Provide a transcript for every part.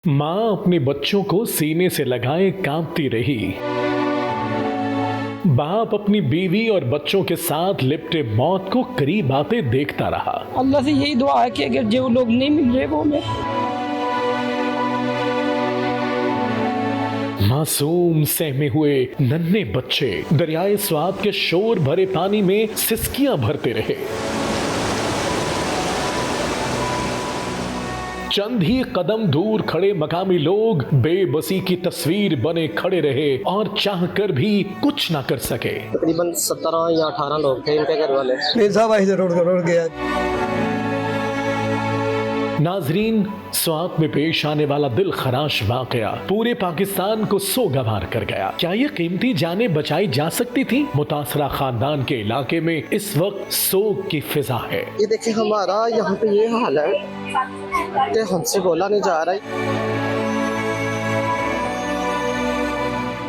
माँ अपने बच्चों को सीने से लगाए कांपती रही। बाप अपनी बीवी और बच्चों के साथ लिपटे मौत को करीब आते देखता रहा। अल्लाह से यही दुआ है कि अगर जो लोग नहीं मिल रहे वो मैं मासूम सहमे हुए नन्हे बच्चे दरियाए स्वात के शोर भरे पानी में सिसकियां भरते रहे। चंद ही कदम दूर खड़े मकामी लोग बेबसी की तस्वीर बने खड़े रहे और चाहकर भी कुछ ना कर सके। तकरीबन 17 या 18 लोग थे इनके घर वाले। पैसा भाई से रोड गया। नाजरीन, स्वात में पेश आने वाला दिल खराश वाकया पूरे पाकिस्तान को सोगवार कर गया। क्या ये कीमती जानें बचाई जा सकती थी? मुतासरा खानदान के इलाके में इस वक्त सोग की फिजा है। ये देखिए हमारा यहाँ पे ये हाल है कि हमसे बोला नहीं जा रहा है।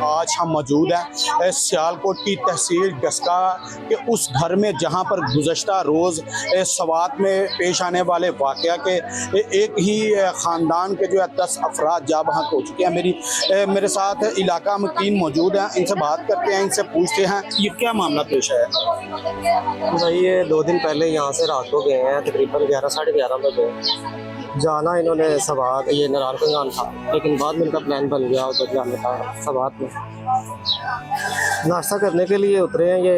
आज हम मौजूद हैं सियालकोट की तहसील डस्का के उस घर में जहां पर गुज़श्ता रोज़ स्वात में पेश आने वाले वाक़या के एक ही ख़ानदान के जो है 10 अफराद जा बहक हो चुके हैं। मेरे साथ इलाका मकीन मौजूद हैं, इनसे बात करते हैं, इनसे पूछते हैं ये क्या मामला पेश है। भाई ये 2 दिन पहले यहाँ से रात को गए हैं, तकरीबन 11 साढ़े 11 बजे जाना इन्होंने सवात ये नारायण खंगान था, लेकिन बाद में इनका प्लान बन गया उधर जाने का। सवात में नाश्ता करने के लिए उतरे हैं ये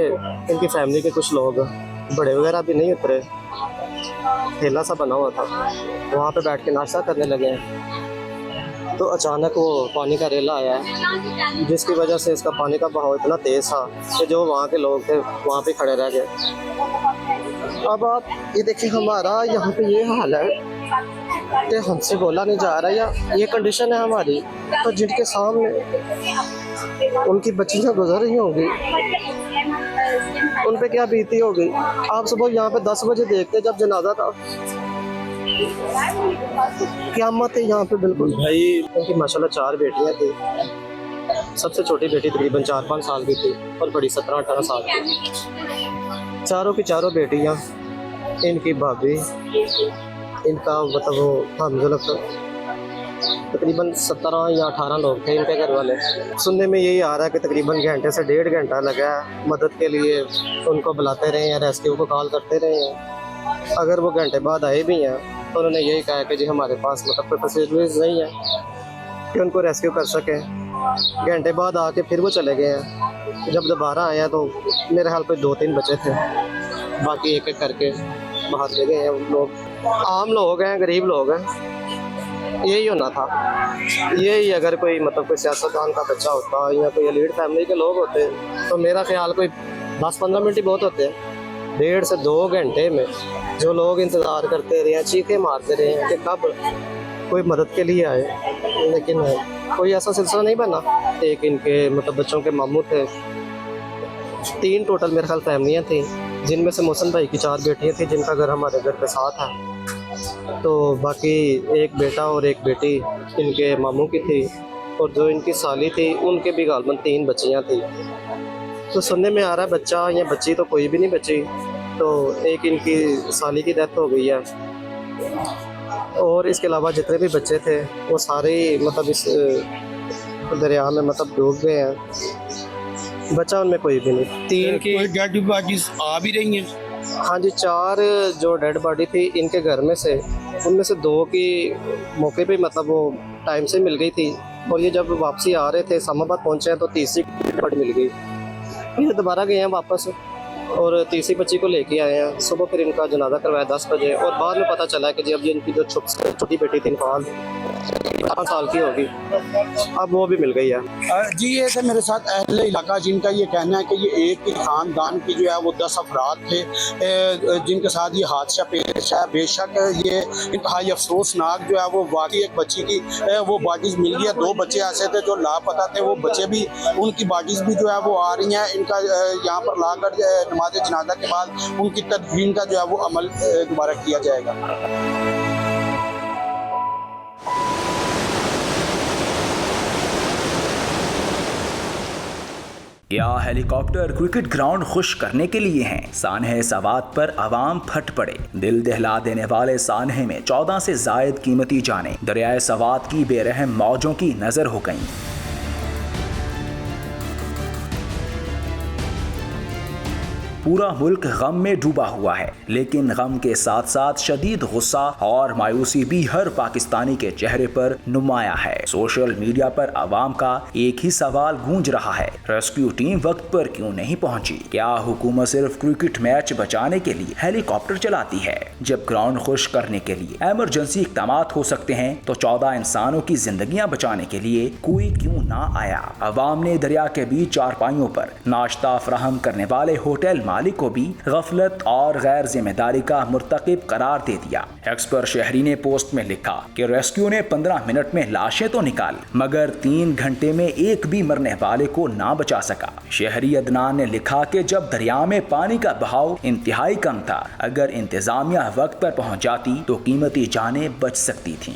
इनकी फैमिली के कुछ लोग, बड़े वगैरह भी नहीं उतरे, ठेला सा बना हुआ था, वहाँ पे बैठ के नाश्ता करने लगे हैं। तो अचानक वो पानी का रेला आया है, जिसकी वजह से इसका पानी का बहाव इतना तेज़ था कि जो वहाँ के लोग थे वहाँ पे खड़े रह गए। अब आप ये देखिए हमारा यहाँ पे ये हाल है कि हमसे बोला नहीं जा रहा, या ये कंडीशन है हमारी, तो जिनके सामने उनकी बच्चियाँ गुजर रही होंगी उन पे क्या बीती होगी। आप सुबह यहाँ पे 10 बजे देखते जब जनाजा था, क़यामत है यहाँ पे बिल्कुल। भाई उनकी माशाल्लाह 4 बेटियाँ थी, सबसे छोटी बेटी तकरीबन 4-5 साल की थी और बड़ी 17-18 साल की। चारों की चारों बेटियाँ, इनकी भाभी, इनका मतलब वो था, मुझे लगता तकरीबन 17 या 18 लोग थे इनके घर वाले। सुनने में यही आ रहा है कि तकरीबन घंटे से 1.5 घंटा लगा है मदद के लिए, उनको बुलाते रहे हैं, रेस्क्यू को कॉल करते रहे हैं। अगर वो घंटे बाद आए भी हैं तो उन्होंने यही कहा कि जी हमारे पास मतलब कोई फैसिलिटीज़ नहीं है कि उनको रेस्क्यू कर सकें। घंटे बाद आके फिर वो चले गए हैं। जब दोबारा आया तो मेरे हाल पे 2-3 बचे थे, बाकी एक एक करके बाहर ले गए हैं लोग। आम लोग हैं, गरीब लोग हैं, यही होना था। यही अगर कोई मतलब कोई सियासतदान का बच्चा होता या कोई एलीट फैमिली के लोग होते तो मेरा ख्याल कोई 10-15 मिनट ही बहुत होते हैं। 1.5 से 2 घंटे में जो लोग इंतज़ार करते रहे हैं, चीखे मारते रहे हैं कि कब कोई मदद के लिए आए, लेकिन कोई ऐसा सिलसिला नहीं बना। एक इनके मतलब बच्चों के मामू थे, 3 टोटल मेरे ख्याल फैमिलियाँ थी, जिनमें से मोहसिन भाई की 4 बेटियाँ थी जिनका घर हमारे घर के साथ है। तो बाकी एक बेटा और एक बेटी इनके मामू की थी, और जो इनकी साली थी उनके भी गालबन 3 बच्चियाँ थी। तो सुनने में आ रहा है बच्चा या बच्ची तो कोई भी नहीं बची, तो एक इनकी साली की डेथ हो गई है, और इसके अलावा जितने भी बच्चे थे वो सारे मतलब इस दरिया में मतलब डूब गए हैं। बच्चा उनमें कोई भी नहीं। 3 की डेड बॉडीज आ भी रही हैं। हाँ जी, 4 जो डेड बॉडी थी इनके घर में से, उनमें से 2 की मौके पे मतलब वो टाइम से मिल गई थी, और ये जब वापसी आ रहे थे इस्लामाबाद पहुँचे हैं तो तीसरी डेड बॉडी मिल गई। फिर दोबारा गए हैं वापस और तीसरी बच्ची को लेके आए हैं। सुबह फिर इनका जनाजा करवाया 10 बजे, और बाद में पता चला कि जी अब ये इनकी जो छोटी बेटी थी इनफाल 18 साल की होगी, अब वो भी मिल गई है। जी ये थे मेरे साथ अहले इलाका, जिनका ये कहना है कि ये एक ही ख़ानदान की जो है वो 10 अफराद थे जिनके साथ ये हादसा पेश है। बेशक ये इंतहाई अफसोसनाक जो है वो वाकई एक बच्ची की वो बॉडीज़ मिल गई है। 2 बच्चे ऐसे थे जो लापता थे, वो बच्चे भी उनकी बॉडीज़ भी जो है वो आ रही हैं। इनका यहाँ पर लाकर नमाज जनाजा के बाद उनकी तदफीन का जो है वो अमल दोबारा किया जाएगा। क्या हेलीकॉप्टर क्रिकेट ग्राउंड खुश करने के लिए हैं? सानहे सवात पर अवाम फट पड़े। दिल दहला देने वाले सानहे में 14 से जायद कीमती जानें दरियाए सवात की बेरहम मौजों की नजर हो गईं। पूरा मुल्क गम में डूबा हुआ है, लेकिन गम के साथ साथ शदीद गुस्सा और मायूसी भी हर पाकिस्तानी के चेहरे पर नुमाया है। सोशल मीडिया पर आवाम का एक ही सवाल गूंज रहा है, रेस्क्यू टीम वक्त पर क्यों नहीं पहुंची? क्या हुकूमत सिर्फ क्रिकेट मैच बचाने के लिए हेलीकॉप्टर चलाती है? जब ग्राउंड खुश करने के लिए इमरजेंसी इक़दाम हो सकते हैं तो 14 इंसानों की जिंदगियां बचाने के लिए कोई क्यों ना आया? अवाम ने दरिया के बीच चारपाइयों पर नाश्ता फराहम करने वाले होटल मालिक को भी गफलत और गैर जिम्मेदारी का मुर्तकिब करार दे दिया। एक्सपर्ट शहरी ने पोस्ट में लिखा कि रेस्क्यू ने 15 मिनट में लाशें तो निकाली, मगर 3 घंटे में एक भी मरने वाले को ना बचा सका। शहरी अदनान ने लिखा कि जब दरिया में पानी का बहाव इंतहाई कम था, अगर इंतजामिया वक्त पर पहुंच जाती तो कीमती जानें बच सकती थीं।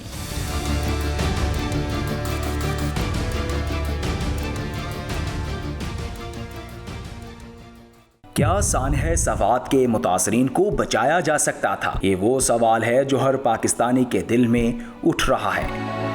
क्या सानहे सवात के मुतासरीन को बचाया जा सकता था? ये वो सवाल है जो हर पाकिस्तानी के दिल में उठ रहा है।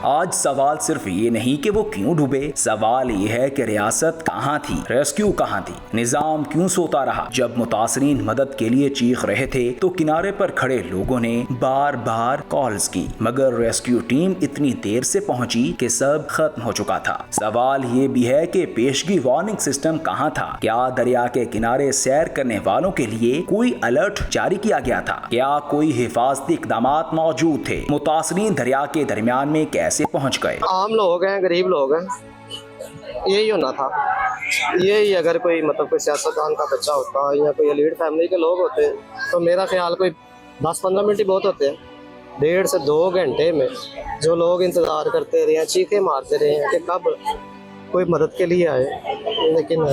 आज सवाल सिर्फ ये नहीं कि वो क्यों डूबे, सवाल ये है कि रियासत कहाँ थी, रेस्क्यू कहाँ थी, निजाम क्यों सोता रहा? जब मुतासरीन मदद के लिए चीख रहे थे तो किनारे पर खड़े लोगों ने बार बार कॉल्स की, मगर रेस्क्यू टीम इतनी देर से पहुंची कि सब खत्म हो चुका था। सवाल ये भी है कि पेशगी वार्निंग सिस्टम कहाँ था? क्या दरिया के किनारे सैर करने वालों के लिए कोई अलर्ट जारी किया गया था? क्या कोई हिफाजती इक़दाम मौजूद थे? मुतासरीन दरिया के दरमियान में कैसे पहुंच गए? आम लोग हैं, गरीब लोग हैं, यही होना था। यही अगर कोई मतलब कोई सियासतदान का बच्चा होता या कोई एलीट फैमिली के लोग होते तो मेरा ख्याल कोई 10-15 मिनट ही बहुत होते हैं। 1.5 से 2 घंटे में जो लोग इंतजार करते रहे हैं, चीखे मारते रहे हैं कि कब कोई मदद के लिए आए, लेकिन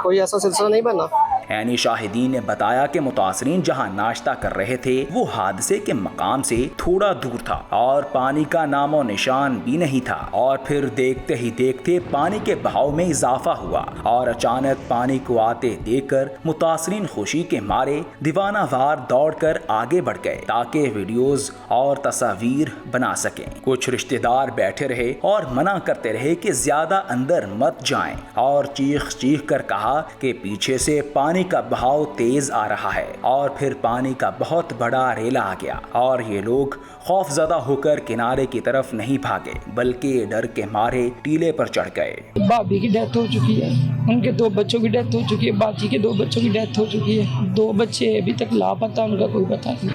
कोई ऐसा सिलसिला नहीं बना। ऐनी शाहिदीन ने बताया कि मुतासरीन जहां नाश्ता कर रहे थे वो हादसे के मकाम से थोड़ा दूर था और पानी का नामो निशान भी नहीं था। और फिर देखते ही देखते पानी के बहाव में इजाफा हुआ और अचानक पानी को आते देखकर मुतासरीन खुशी के मारे दीवानावार दौड़कर आगे बढ़ गए ताकि वीडियोस और तस्वीर बना सकें। कुछ रिश्तेदार बैठे रहे और मना करते रहे कि ज्यादा अंदर मत जाएं और चीख कर कहा कि पीछे से पानी का बहाव तेज आ रहा है। और फिर पानी का बहुत बड़ा रेला आ गया और ये लोग खौफजदा होकर किनारे की तरफ नहीं भागे बल्कि डर के मारे टीले पर चढ़ गए। भाभी की डेथ हो चुकी है, उनके 2 बच्चों की डेथ हो चुकी है, बाजी के 2 बच्चों की डेथ हो चुकी है, 2 बच्चे अभी तक लापता, उनका कोई पता नहीं।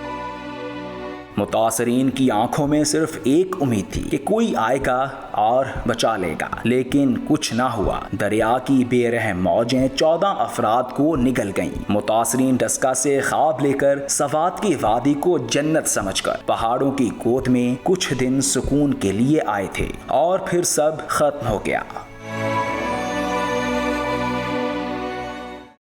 मुतासरीन की आंखों में सिर्फ एक उम्मीद थी कि कोई आएगा और बचा लेगा, लेकिन कुछ ना हुआ। दरिया की बेरहम मौजें 14 अफराद को निगल गईं। मुतासरीन डस्का से ख्वाब लेकर सवात की वादी को जन्नत समझकर पहाड़ों की गोद में कुछ दिन सुकून के लिए आए थे और फिर सब खत्म हो गया।